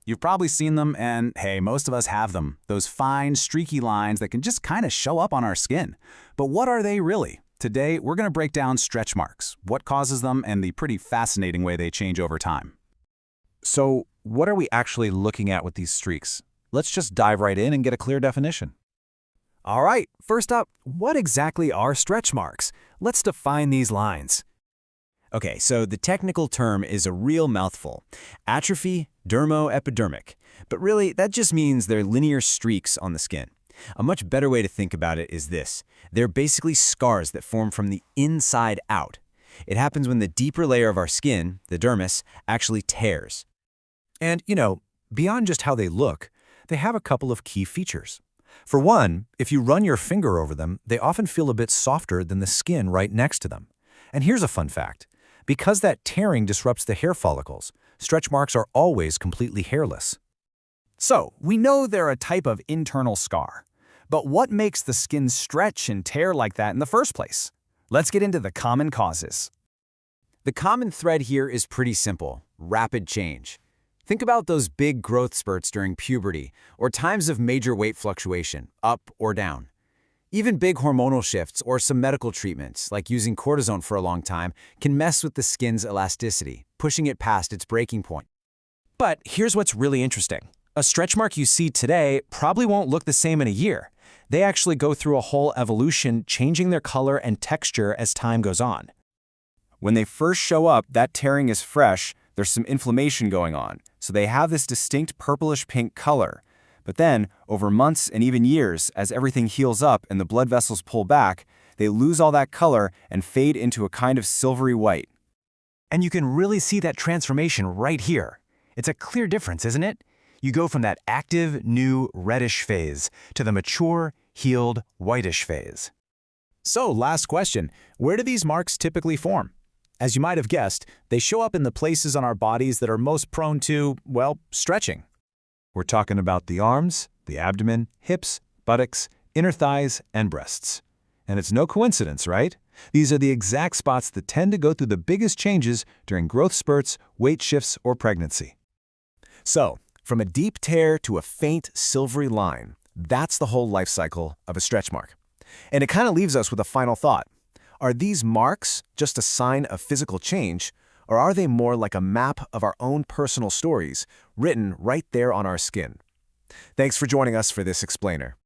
You've probably seen them, and hey, most of us have them. Those fine, streaky lines that can just kind of show up on our skin. But what are they really? Today, we're going to break down stretch marks, what causes them, and the pretty fascinating way they change over time. So, what are we actually looking at with these streaks? Let's just dive right in and get a clear definition. All right, first up, what exactly are stretch marks? Let's define these lines. Okay, so the technical term is a real mouthful. Atrophy dermoepidermic. But really, that just means they're linear streaks on the skin. A much better way to think about it is this. They're basically scars that form from the inside out. It happens when the deeper layer of our skin, the dermis, actually tears. And, beyond just how they look, they have a couple of key features. For one, if you run your finger over them, they often feel a bit softer than the skin right next to them. And here's a fun fact. Because that tearing disrupts the hair follicles, stretch marks are always completely hairless. So, we know they're a type of internal scar. But what makes the skin stretch and tear like that in the first place? Let's get into the common causes. The common thread here is pretty simple: rapid change. Think about those big growth spurts during puberty or times of major weight fluctuation, up or down. Even big hormonal shifts or some medical treatments, like using cortisone for a long time, can mess with the skin's elasticity, pushing it past its breaking point. But here's what's really interesting. A stretch mark you see today probably won't look the same in a year. They actually go through a whole evolution, changing their color and texture as time goes on. When they first show up, that tearing is fresh, there's some inflammation going on, so they have this distinct purplish-pink color. But then, over months and even years, as everything heals up and the blood vessels pull back, they lose all that color and fade into a kind of silvery white. And you can really see that transformation right here. It's a clear difference, isn't it? You go from that active, new, reddish phase to the mature, healed, whitish phase. So, last question. Where do these marks typically form? As you might have guessed, they show up in the places on our bodies that are most prone to, well, stretching. We're talking about the arms, the abdomen, hips, buttocks, inner thighs, and breasts. And it's no coincidence, right? These are the exact spots that tend to go through the biggest changes during growth spurts, weight shifts, or pregnancy. So, from a deep tear to a faint, silvery line, that's the whole life cycle of a stretch mark. And it kind of leaves us with a final thought. Are these marks just a sign of physical change, or are they more like a map of our own personal stories written right there on our skin? Thanks for joining us for this explainer.